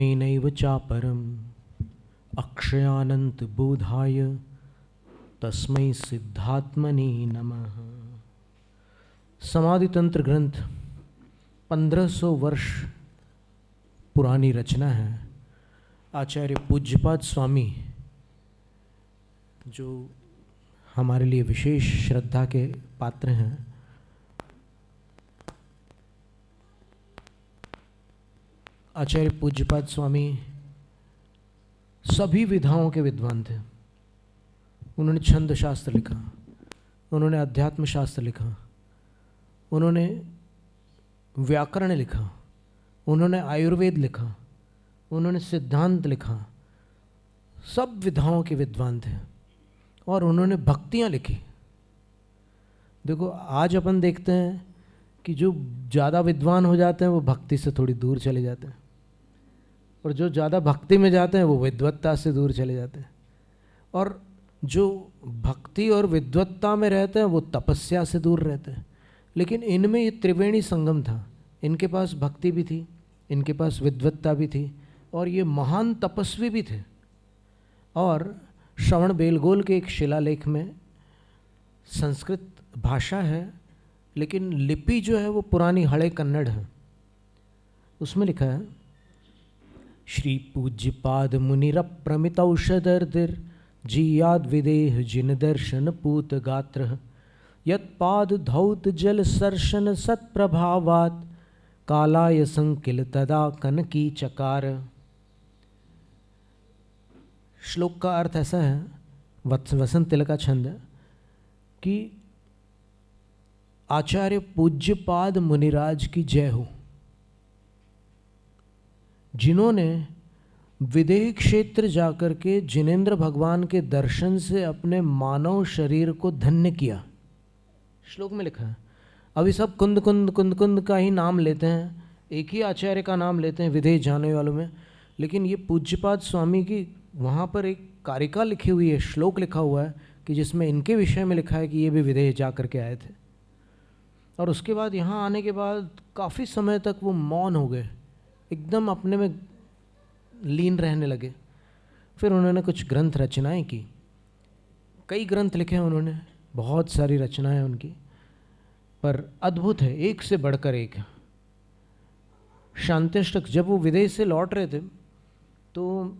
नैव चापरम् अक्षयानंत बोधाय तस्मै सिद्धात्मने नमः। समाधि तंत्र ग्रंथ 1500 वर्ष पुरानी रचना है। आचार्य पूज्यपाद स्वामी जो हमारे लिए विशेष श्रद्धा के पात्र हैं, आचार्य पूज्यपाद स्वामी सभी विधाओं के विद्वान थे। उन्होंने छंद शास्त्र लिखा, उन्होंने अध्यात्म शास्त्र लिखा, उन्होंने व्याकरण लिखा, उन्होंने आयुर्वेद लिखा, उन्होंने सिद्धांत लिखा। सब विधाओं के विद्वान थे और उन्होंने भक्तियाँ लिखी। देखो, आज अपन देखते हैं कि जो ज़्यादा विद्वान हो जाते हैं वो भक्ति से थोड़ी दूर चले जाते हैं, और जो ज़्यादा भक्ति में जाते हैं वो विद्वत्ता से दूर चले जाते हैं, और जो भक्ति और विद्वत्ता में रहते हैं वो तपस्या से दूर रहते हैं। लेकिन इनमें ये त्रिवेणी संगम था। इनके पास भक्ति भी थी, इनके पास विद्वत्ता भी थी, और ये महान तपस्वी भी थे। और श्रवण बेलगोल के एक शिलालेख में संस्कृत भाषा है, लेकिन लिपि जो है वो पुरानी हड़े कन्नड़ है। उसमें लिखा है, श्री पूज्यपाद मुनिरप्रमितौषधर्दिर जीयाद विदेह जिन दर्शन पूत गात्र यत्पाद धौत जल सर्शन सत्प्रभावात कालाय संकिल तदा कनकी चकार। श्लोक का अर्थ ऐसा है, वसंत तिलक का छंद है, कि आचार्य पूज्यपाद मुनिराज की जय हो, जिन्होंने विदेह क्षेत्र जाकर के जिनेंद्र भगवान के दर्शन से अपने मानव शरीर को धन्य किया। श्लोक में लिखा है। अभी सब कुंद कुंद कुंद कुंद का ही नाम लेते हैं, एक ही आचार्य का नाम लेते हैं विदेह जाने वालों में, लेकिन ये पूज्यपाद स्वामी की वहाँ पर एक कारिका लिखी हुई है, श्लोक लिखा हुआ है कि जिसमें इनके विषय में लिखा है कि ये भी विदेह जा करके आए थे। और उसके बाद यहाँ आने के बाद काफ़ी समय तक वो मौन हो गए, एकदम अपने में लीन रहने लगे। फिर उन्होंने कुछ ग्रंथ रचनाएं की, कई ग्रंथ लिखे हैं उन्होंने, बहुत सारी रचनाएं उनकी, पर अद्भुत है, एक से बढ़कर एक है। शांत्यष्टक, जब वो विदेश से लौट रहे थे तो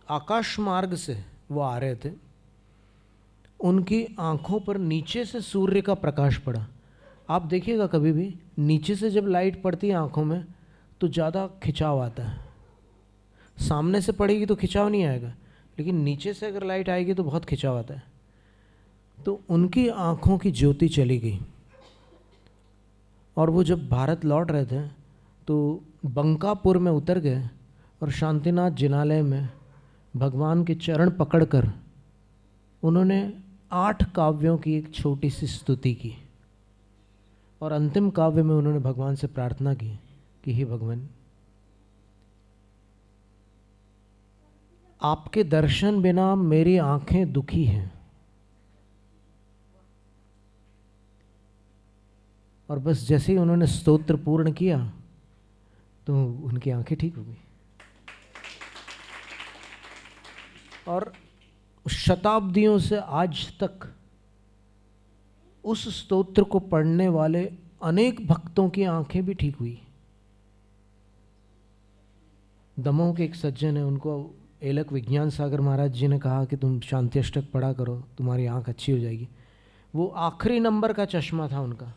आकाश मार्ग से वो आ रहे थे, उनकी आँखों पर नीचे से सूर्य का प्रकाश पड़ा। आप देखिएगा कभी भी नीचे से जब लाइट पड़ती है आँखों में तो ज़्यादा खिंचाव आता है, सामने से पड़ेगी तो खिंचाव नहीं आएगा, लेकिन नीचे से अगर लाइट आएगी तो बहुत खिंचाव आता है। तो उनकी आँखों की ज्योति चली गई, और वो जब भारत लौट रहे थे तो बंकापुर में उतर गए और शांतिनाथ जिनालय में भगवान के चरण पकड़कर उन्होंने 8 काव्यों की एक छोटी सी स्तुति की, और अंतिम काव्य में उन्होंने भगवान से प्रार्थना की कि हे भगवान, आपके दर्शन बिना मेरी आंखें दुखी हैं। और बस जैसे ही उन्होंने स्तोत्र पूर्ण किया तो उनकी आंखें ठीक हो गई। और शताब्दियों से आज तक उस स्तोत्र को पढ़ने वाले अनेक भक्तों की आंखें भी ठीक हुई। दमोह के एक सज्जन है, उनको एलक विज्ञान सागर महाराज जी ने कहा कि तुम शांति अष्टक पढ़ा करो, तुम्हारी आंख अच्छी हो जाएगी। वो आखिरी नंबर का चश्मा था उनका,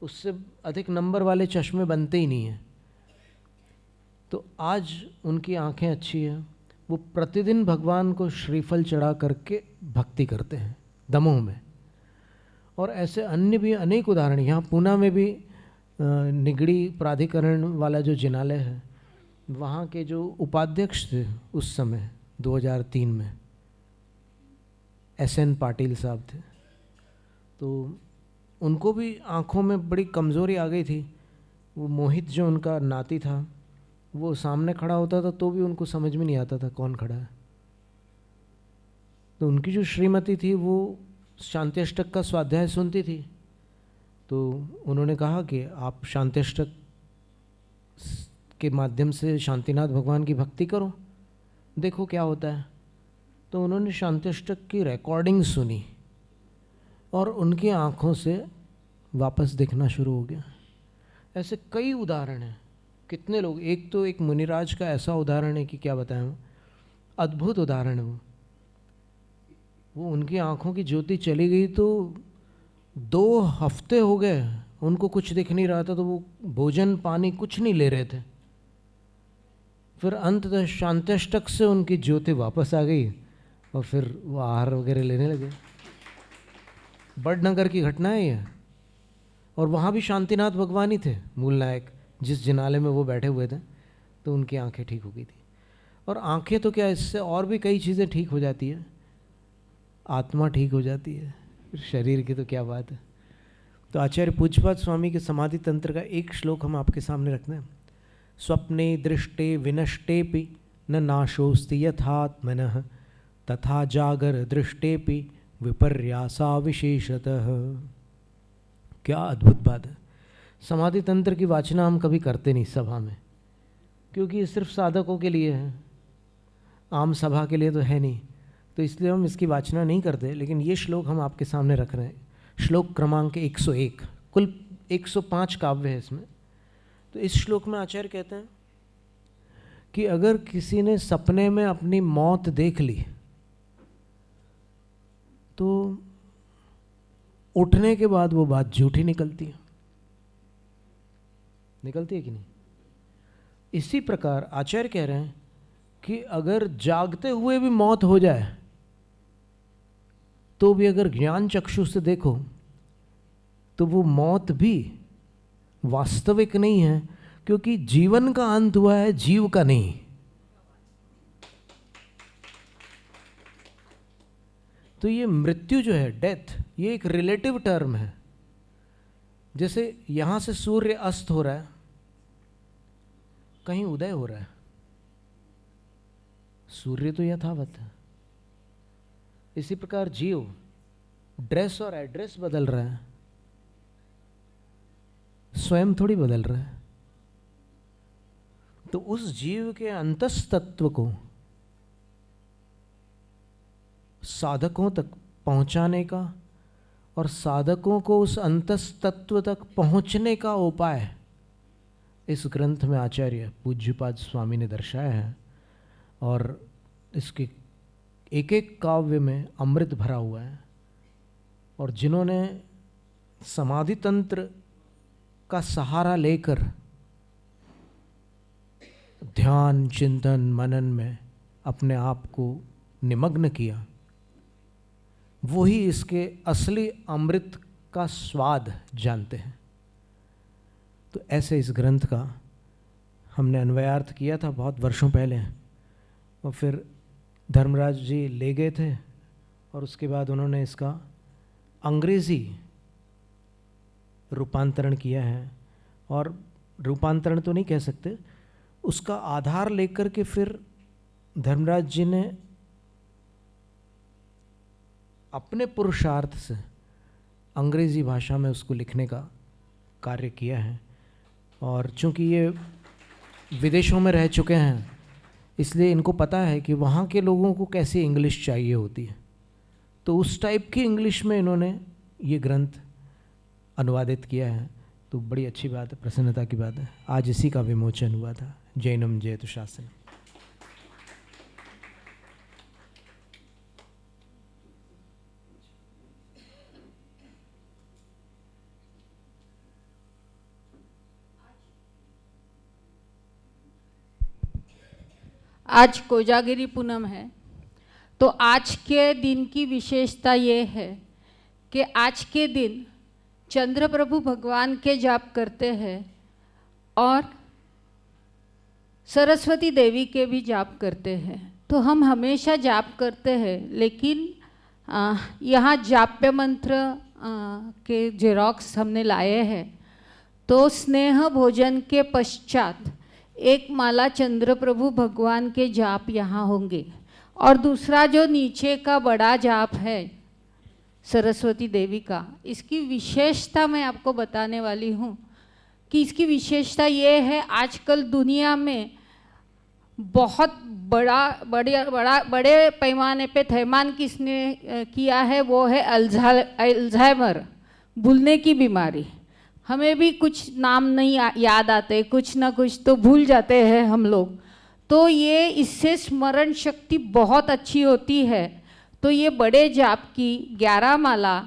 उससे अधिक नंबर वाले चश्मे बनते ही नहीं हैं। तो आज उनकी आंखें अच्छी हैं, वो प्रतिदिन भगवान को श्रीफल चढ़ा करके भक्ति करते हैं दमोह में। और ऐसे अन्य भी अनेक उदाहरण, यहाँ पूना में भी निगड़ी प्राधिकरण वाला जो जिनालय है, वहाँ के जो उपाध्यक्ष थे उस समय 2003 में SN पाटिल साहब थे, तो उनको भी आँखों में बड़ी कमज़ोरी आ गई थी। वो मोहित जो उनका नाती था, वो सामने खड़ा होता था तो भी उनको समझ में नहीं आता था कौन खड़ा है। तो उनकी जो श्रीमती थी वो शांति अष्टक का स्वाध्याय सुनती थी, तो उन्होंने कहा कि आप शांति अष्टक के माध्यम से शांतिनाथ भगवान की भक्ति करो, देखो क्या होता है। तो उन्होंने शांत्यष्टक की रिकॉर्डिंग सुनी और उनकी आँखों से वापस दिखना शुरू हो गया। ऐसे कई उदाहरण हैं, कितने लोग। एक मुनिराज का ऐसा उदाहरण है कि क्या बताएं, अद्भुत उदाहरण है वो उनकी आँखों की ज्योति चली गई तो 2 हफ्ते हो गए उनको कुछ दिख नहीं रहा था, तो वो भोजन पानी कुछ नहीं ले रहे थे। फिर अंततः शांत्यष्टक से उनकी ज्योति वापस आ गई और फिर वो आहार वगैरह लेने लगे। बड़नगर की घटना है ये। और वहाँ भी शांतिनाथ भगवान ही थे मूल नायक, जिस जिनाले में वो बैठे हुए थे, तो उनकी आंखें ठीक हो गई थी। और आंखें तो क्या, इससे और भी कई चीज़ें ठीक हो जाती है, आत्मा ठीक हो जाती है, शरीर की तो क्या बात है। तो आचार्य पूज्यपाद स्वामी के समाधि तंत्र का एक श्लोक हम आपके सामने रखते हैं। स्वप्ने दृष्टे विनष्टेपि न नाशोस्ति यथात्मनः तथा जागर दृष्टेपि विपर्यासा विशेषतः। क्या अद्भुत बात है। समाधि तंत्र की वाचना हम कभी करते नहीं सभा में, क्योंकि ये सिर्फ साधकों के लिए है, आम सभा के लिए तो है नहीं, तो इसलिए हम इसकी वाचना नहीं करते। लेकिन ये श्लोक हम आपके सामने रख रहे हैं। श्लोक क्रमांक 101, कुल 105 काव्य है इसमें। तो इस श्लोक में आचार्य कहते हैं कि अगर किसी ने सपने में अपनी मौत देख ली तो उठने के बाद वो बात झूठी निकलती है कि नहीं। इसी प्रकार आचार्य कह रहे हैं कि अगर जागते हुए भी मौत हो जाए तो भी अगर ज्ञान चक्षु से देखो तो वो मौत भी वास्तविक नहीं है, क्योंकि जीवन का अंत हुआ है, जीव का नहीं। तो ये मृत्यु जो है, डेथ, ये एक रिलेटिव टर्म है। जैसे यहां से सूर्य अस्त हो रहा है, कहीं उदय हो रहा है, सूर्य तो यथावत है। इसी प्रकार जीव ड्रेस और एड्रेस बदल रहा है, स्वयं थोड़ी बदल रहा है। तो उस जीव के अंतस तत्व को साधकों तक पहुंचाने का और साधकों को उस अंतस तत्व तक पहुंचने का उपाय इस ग्रंथ में आचार्य पूज्यपाद स्वामी ने दर्शाया है। और इसके एक एक काव्य में अमृत भरा हुआ है। और जिन्होंने समाधि तंत्र का सहारा लेकर ध्यान चिंतन मनन में अपने आप को निमग्न किया, वही इसके असली अमृत का स्वाद जानते हैं। तो ऐसे इस ग्रंथ का हमने अन्वयार्थ किया था बहुत वर्षों पहले, और फिर धर्मराज जी ले गए थे और उसके बाद उन्होंने इसका अंग्रेज़ी रूपांतरण किया है। और रूपांतरण तो नहीं कह सकते, उसका आधार लेकर के फिर धर्मराज जी ने अपने पुरुषार्थ से अंग्रेज़ी भाषा में उसको लिखने का कार्य किया है। और चूंकि ये विदेशों में रह चुके हैं, इसलिए इनको पता है कि वहाँ के लोगों को कैसी इंग्लिश चाहिए होती है। तो उस टाइप की इंग्लिश में इन्होंने ये ग्रंथ अनुवादित किया है। तो बड़ी अच्छी बात है, प्रसन्नता की बात है। आज इसी का विमोचन हुआ था। जैनम जयतु शासन। आज कोजागिरी पूनम है, तो आज के दिन की विशेषता ये है कि आज के दिन चंद्र प्रभु भगवान के जाप करते हैं और सरस्वती देवी के भी जाप करते हैं। तो हम हमेशा जाप करते हैं, लेकिन यहाँ जाप्य मंत्र के जेरोक्स हमने लाए हैं। तो स्नेह भोजन के पश्चात एक माला चंद्र प्रभु भगवान के जाप यहाँ होंगे, और दूसरा जो नीचे का बड़ा जाप है सरस्वती देवी का, इसकी विशेषता मैं आपको बताने वाली हूँ कि इसकी विशेषता ये है, आजकल दुनिया में बहुत बड़े पैमाने पे थैमान किसने किया है, वो है अल्जाइमर, भूलने की बीमारी। हमें भी कुछ नाम नहीं याद आते, कुछ ना कुछ तो भूल जाते हैं हम लोग। तो ये इससे स्मरण शक्ति बहुत अच्छी होती है। तो ये बड़े जाप की 11 माला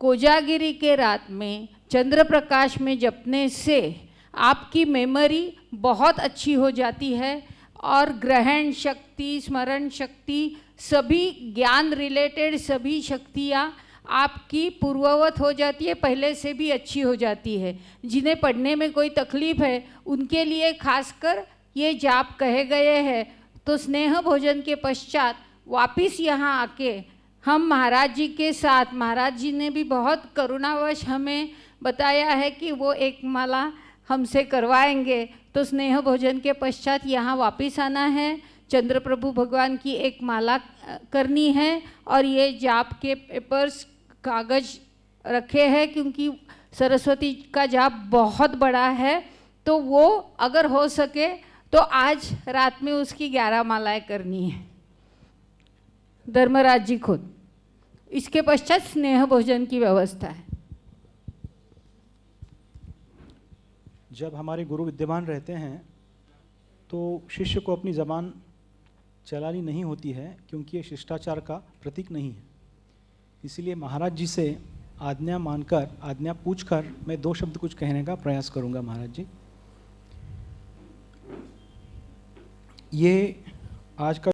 कोजागिरी के रात में चंद्र प्रकाश में जपने से आपकी मेमोरी बहुत अच्छी हो जाती है और ग्रहण शक्ति, स्मरण शक्ति, सभी ज्ञान रिलेटेड सभी शक्तियाँ आपकी पूर्ववत हो जाती है, पहले से भी अच्छी हो जाती है। जिन्हें पढ़ने में कोई तकलीफ है उनके लिए खासकर ये जाप कहे गए हैं। तो स्नेह भोजन के पश्चात वापिस यहाँ आके हम महाराज जी के साथ, महाराज जी ने भी बहुत करुणावश हमें बताया है कि वो एक माला हमसे करवाएंगे। तो स्नेह भोजन के पश्चात यहाँ वापिस आना है, चंद्र प्रभु भगवान की एक माला करनी है और ये जाप के पेपर्स, कागज रखे हैं, क्योंकि सरस्वती का जाप बहुत बड़ा है। तो वो अगर हो सके तो आज रात में उसकी 11 मालाएं करनी है, धर्मराज जी खुद। इसके पश्चात स्नेह भोजन की व्यवस्था है। जब हमारे गुरु विद्यमान रहते हैं तो शिष्य को अपनी ज़बान चलानी नहीं होती है, क्योंकि ये शिष्टाचार का प्रतीक नहीं है। इसीलिए महाराज जी से आज्ञा मानकर, आज्ञा पूछकर मैं 2 शब्द कुछ कहने का प्रयास करूंगा। महाराज जी, ये आज का